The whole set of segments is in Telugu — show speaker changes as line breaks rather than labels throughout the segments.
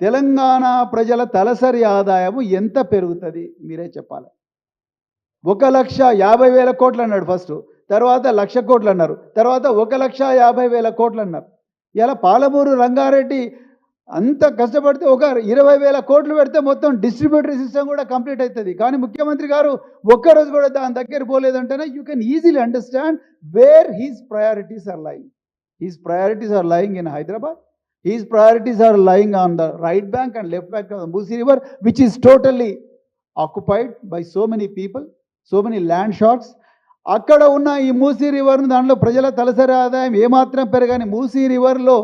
తెలంగాణ ప్రజల తలసరి ఆదాయం ఎంత పెరుగుతుంది మీరే చెప్పాలి. 1,50,000 కోట్లు అన్నాడు ఫస్ట్, తర్వాత 1,00,000 కోట్లు అన్నారు, తర్వాత 1,50,000 కోట్లు అన్నారు. ఇలా పాలమూరు రంగారెడ్డి అంత కష్టపడితే ఒక 20,000 కోట్లు పెడితే మొత్తం డిస్ట్రిబ్యూటరీ సిస్టమ్ కూడా కంప్లీట్ అవుతుంది. కానీ ముఖ్యమంత్రి గారు ఒక్కరోజు కూడా దాని దగ్గర పోలేదంటేనే you can easily understand where his priorities are lying. His priorities are lying in Hyderabad. His priorities are lying on the right bank and left bank of the Musi River, which is totally occupied by so many people, so many land sharks. అక్కడ ఉన్న ఈ మూసీ రివర్ను దాంట్లో ప్రజల తలసరి ఆదాయం ఏమాత్రం పెరగని మూసీ రివర్లో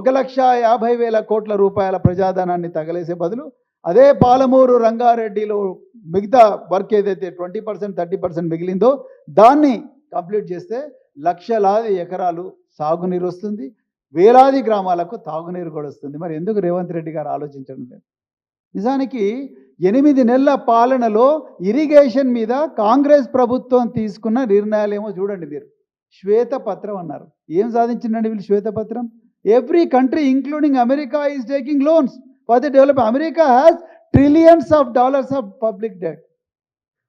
1,50,000 కోట్ల రూపాయల ప్రజాధనాన్ని తగలేసే బదులు అదే పాలమూరు రంగారెడ్డిలో మిగతా వర్క్ ఏదైతే 20% 30% మిగిలిందో దాన్ని కంప్లీట్ చేస్తే లక్షలాది ఎకరాలు సాగునీరు వస్తుంది, వేలాది గ్రామాలకు తాగునీరు కూడా వస్తుంది. మరి ఎందుకు రేవంత్ రెడ్డి గారు ఆలోచించడం లేదు? నిజానికి 8 నెలల పాలనలో ఇరిగేషన్ మీద కాంగ్రెస్ ప్రభుత్వం తీసుకున్న నిర్ణయాలేమో చూడండి మీరు. శ్వేతపత్రం అన్నారు. ఏం సాధించిందండి వీళ్ళు శ్వేతపత్రం? Every country including America is taking loans for the development. America has trillions of dollars of public debt.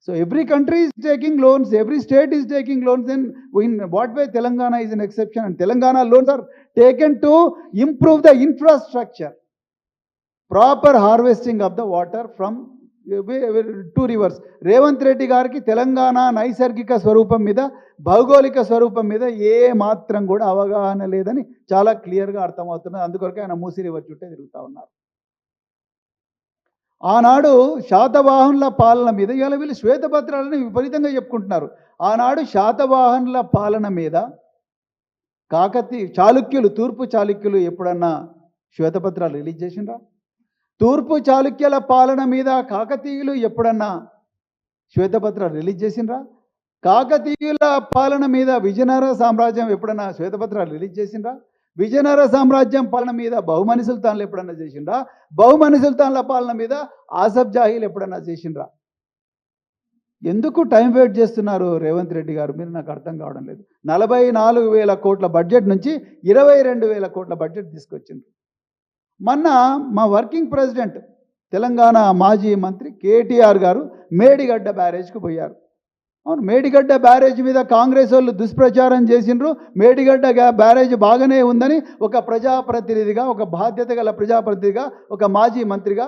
So every country is taking loans, every state is taking loans. Then in what way Telangana is an exception? And Telangana loans are taken to improve the infrastructure, proper harvesting of the water from 2 rivers. Revanth Reddy గారికి తెలంగాణ నైసర్గిక స్వరూపం మీద, భౌగోళిక స్వరూపం మీద ఏ మాత్రం కూడా అవగాహన లేదని చాలా క్లియర్గా అర్థమవుతున్నది. అందుకొరకే ఆయన మూసీ రివర్ చుట్టే తిరుగుతూ ఉన్నారు. ఆనాడు శాతవాహనుల పాలన మీద ఇవాళ వీళ్ళు శ్వేతపత్రాలని విపరీతంగా చెప్పుకుంటున్నారు. ఆనాడు శాతవాహనుల పాలన మీద చాళుక్యులు, తూర్పు చాళుక్యులు ఎప్పుడన్నా శ్వేతపత్రాలు రిలీజ్ చేసిండ్రా? తూర్పు చాళుక్యుల పాలన మీద కాకతీయులు ఎప్పుడన్నా శ్వేతపత్రాలు రిలీజ్ చేసిండ్రా? కాకతీయుల పాలన మీద విజయనగర సామ్రాజ్యం ఎప్పుడన్నా శ్వేతపత్రాలు రిలీజ్ చేసిండ్రా? విజయనగర సామ్రాజ్యం పాలన మీద బహుమని సుల్తాన్లు ఎప్పుడన్నా చేసిండ్రా? బహుమని సుల్తాన్ల పాలన మీద ఆసఫ్ జాహీలు ఎప్పుడన్నా చేసిండ్రా? ఎందుకు టైం వెయిట్ చేస్తున్నారు రేవంత్ రెడ్డి గారు? మీరు నాకు అర్థం కావడం లేదు. 44,000 కోట్ల బడ్జెట్ నుంచి 22,000 కోట్ల బడ్జెట్ తీసుకొచ్చిండ్రు. మొన్న మా వర్కింగ్ ప్రెసిడెంట్ తెలంగాణ మాజీ మంత్రి కేటీఆర్ గారు మేడిగడ్డ బ్యారేజ్కి పోయారు. అవును, మేడిగడ్డ బ్యారేజ్ మీద కాంగ్రెస్ వాళ్ళు దుష్ప్రచారం చేసిండ్రు. మేడిగడ్డ బ్యారేజ్ బాగానే ఉందని ఒక ప్రజాప్రతినిధిగా, ఒక బాధ్యత గల ప్రజాప్రతినిధిగా, ఒక మాజీ మంత్రిగా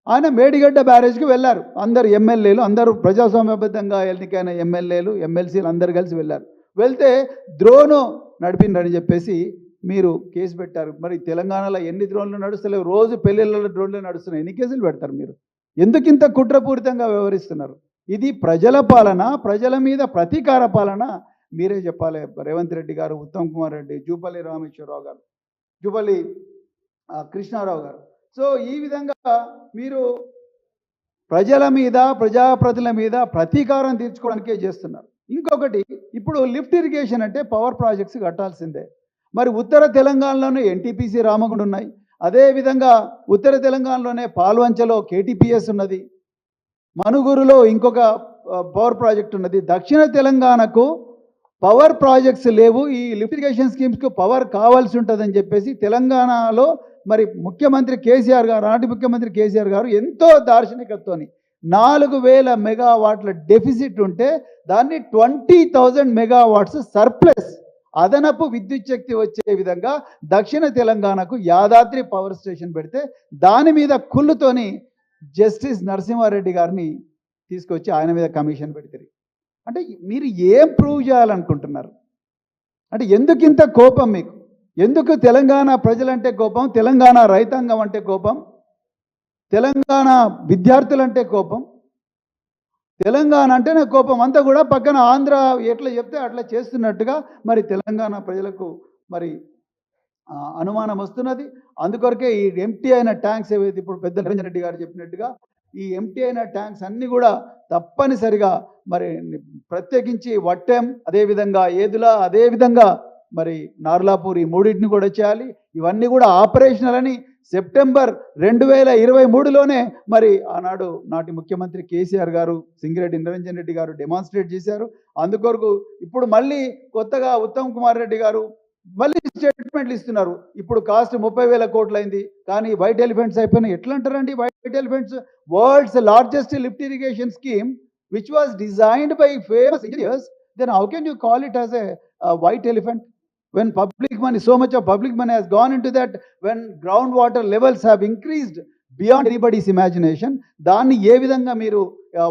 ఆయన మేడిగడ్డ బ్యారేజ్కి వెళ్ళారు. అందరు ఎమ్మెల్యేలు, అందరూ ప్రజాస్వామ్యబద్ధంగా ఎన్నికైన ఎమ్మెల్యేలు, ఎమ్మెల్సీలు అందరు కలిసి వెళ్ళారు. వెళ్తే డ్రోను నడిపిండ్రని చెప్పేసి మీరు కేసు పెట్టారు. మరి తెలంగాణలో ఎన్ని డ్రోన్లు నడుస్తలేవు? రోజు పెళ్ళిళ్ళలో డ్రోన్లు నడుస్తున్నాయి. ఎన్ని కేసులు పెడతారు మీరు? ఎందుకు ఇంత కుట్రపూరితంగా వ్యవహరిస్తున్నారు? ఇది ప్రజల పాలన, ప్రజల మీద ప్రతీకార పాలన. మీరే చెప్పాలి. రేవంత్ రెడ్డి గారు, ఉత్తమ్ కుమార్ రెడ్డి, జూపల్లి రామేశ్వరరావు గారు, జూపల్లి కృష్ణారావు గారు. సో ఈ విధంగా మీరు ప్రజల మీద, ప్రజాప్రతినిధుల మీద ప్రతీకారం తీర్చుకోవడానికే చేస్తున్నారు. ఇంకొకటి, ఇప్పుడు లిఫ్ట్ ఇరిగేషన్ అంటే పవర్ ప్రాజెక్ట్స్ కట్టాల్సిందే. మరి ఉత్తర తెలంగాణలోనే ఎన్టీపీసీ రామగుండ ఉన్నాయి. అదేవిధంగా ఉత్తర తెలంగాణలోనే పాల్వంచలో కేటీపీఎస్ ఉన్నది, మనుగురులో ఇంకొక పవర్ ప్రాజెక్ట్ ఉన్నది. దక్షిణ తెలంగాణకు పవర్ ప్రాజెక్ట్స్ లేవు. ఈ లిఫ్ట్ ఇరిగేషన్ స్కీమ్స్కు పవర్ కావాల్సి ఉంటుందని చెప్పేసి తెలంగాణలో మరి ముఖ్యమంత్రి కేసీఆర్ గారు, ఆనాటి ముఖ్యమంత్రి కేసీఆర్ గారు ఎంతో దార్శనికతతోని 4,000 మెగావాట్ల డెఫిసిట్ ఉంటే దాన్ని 20,000 మెగావాట్స్ సర్ప్లస్, అదనపు విద్యుత్ శక్తి వచ్చే విధంగా దక్షిణ తెలంగాణకు యాదాద్రి పవర్ స్టేషన్ పెడితే దాని మీద కుళ్ళుతోని జస్టిస్ నరసింహారెడ్డి గారిని తీసుకొచ్చి ఆయన మీద కమిషన్ పెడతారు. అంటే మీరు ఏం ప్రూవ్ చేయాలనుకుంటున్నారు? అంటే ఎందుకు ఇంత కోపం మీకు? ఎందుకు తెలంగాణ ప్రజలంటే కోపం, తెలంగాణ రైతాంగం అంటే కోపం, తెలంగాణ విద్యార్థులంటే కోపం, తెలంగాణ అంటేనే కోపం? అంతా కూడా పక్కన ఆంధ్ర ఎట్లా చెప్తే అట్లా చేస్తున్నట్టుగా మరి తెలంగాణ ప్రజలకు మరి అనుమానం వస్తున్నది. అందుకొరకే ఈ ఎంటీ అయిన ట్యాంక్స్ ఏవైతే ఇప్పుడు పెద్ద నిరంజన్ రెడ్డి గారు చెప్పినట్టుగా ఈ ఎంటీ అయిన ట్యాంక్స్ అన్నీ కూడా తప్పనిసరిగా మరి ప్రత్యేకించి వట్టెం, అదేవిధంగా ఏదుల, అదేవిధంగా మరి నార్లాపూర్, ఈ మూడింటిని కూడా చేయాలి. ఇవన్నీ కూడా ఆపరేషనల్ అని సెప్టెంబర్ 2023లోనే మరి ఆనాడు నాటి ముఖ్యమంత్రి కేసీఆర్ గారు, సింగిరెడ్డి నిరంజన్ రెడ్డి గారు డెమాన్స్ట్రేట్ చేశారు. అందుకొరకు ఇప్పుడు మళ్ళీ కొత్తగా ఉత్తమ్ కుమార్ రెడ్డి గారు మళ్ళీ స్టేట్మెంట్లు ఇస్తున్నారు. ఇప్పుడు కాస్ట్ 30,000 కోట్లు అయింది. కానీ వైట్ ఎలిఫెంట్స్ అయిపోయినాయి. ఎట్లా అంటారండి white elephants? World's largest lift irrigation scheme which was designed by famous engineers. Then how can you call it as a white elephant? When public money, so much of public money has gone into that, when groundwater levels have increased beyond anybody's imagination, దాన్ని ఏ విధంగా మీరు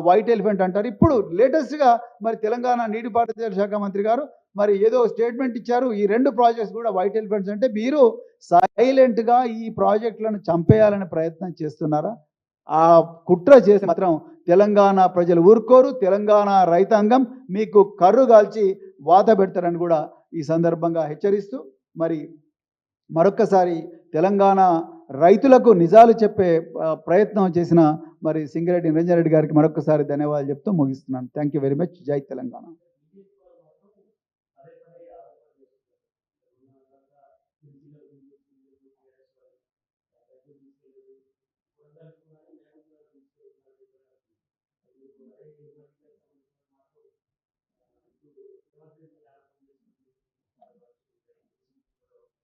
వైట్ ఎలిఫెంట్ అంటారు? ఇప్పుడు లేటెస్ట్గా మరి తెలంగాణ నీటిపారుదల శాఖ మంత్రి గారు మరి ఏదో స్టేట్మెంట్ ఇచ్చారు. ఈ 2 ప్రాజెక్ట్స్ కూడా వైట్ ఎలిఫెంట్స్ అంటే మీరు సైలెంట్గా ఈ ప్రాజెక్టులను చంపేయాలనే ప్రయత్నం చేస్తున్నారా? ఆ కుట్ర చేసి మాత్రం తెలంగాణ ప్రజలు ఊరుకోరు. తెలంగాణ రైతాంగం మీకు కర్రు కాల్చి వాత పెడతారని కూడా ఈ సందర్భంగా హెచ్చరిస్తూ మరి మరొక్కసారి తెలంగాణ రైతులకు నిజాలు చెప్పే ప్రయత్నం చేసిన మరి సింగిరెడ్డి నిరంజన్ రెడ్డి గారికి మరొకసారి ధన్యవాదాలు చెప్తూ ముగిస్తున్నాను. Thank you very much. జై తెలంగాణ.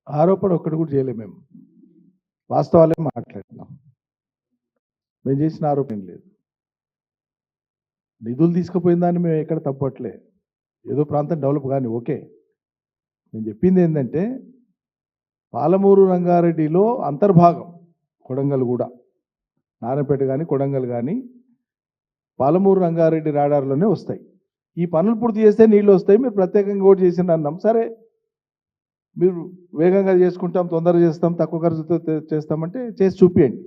ఆరోపణ ఒక్కటి కూడా చేయలేము. మేము వాస్తవాలే మాట్లాడుతున్నాం. మేము చేసిన ఆరోపణ లేదు. నిధులు తీసుకుపోయిన దాన్ని మేము ఎక్కడ తప్పట్లే. ఏదో ప్రాంతం డెవలప్ కానీ ఓకే. మేము చెప్పింది ఏంటంటే పాలమూరు రంగారెడ్డిలో అంతర్భాగం కొడంగల్ కూడా, నారాయణపేట కానీ కొడంగల్ కానీ పాలమూరు రంగారెడ్డి రాడార్లోనే వస్తాయి. ఈ పనులు పూర్తి చేస్తే నీళ్ళు వస్తాయి. మీరు ప్రత్యేకంగా కూడా చేసిన అన్నాం. సరే, మీరు వేగంగా చేసుకుంటాం, తొందరగా చేస్తాం, తక్కువ ఖర్చుతో చేస్తామంటే చేసి చూపియండి.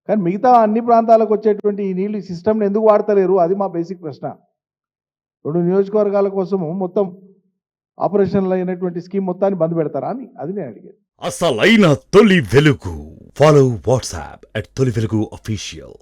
కానీ మిగతా అన్ని ప్రాంతాలకు వచ్చేటువంటి ఈ నీళ్ళు సిస్టమ్ని ఎందుకు వాడతలేరు? అది మా బేసిక్ ప్రశ్న. 2 నియోజకవర్గాల కోసము మొత్తం ఆపరేషన్లు అయినటువంటి స్కీమ్ మొత్తాన్ని బంద్ పెడతారా అని అది నేను అడిగాను.
అసలైన తొలి వెలుగు. ఫాలో వాట్సాప్ @తొలి వెలుగు అఫీషియల్.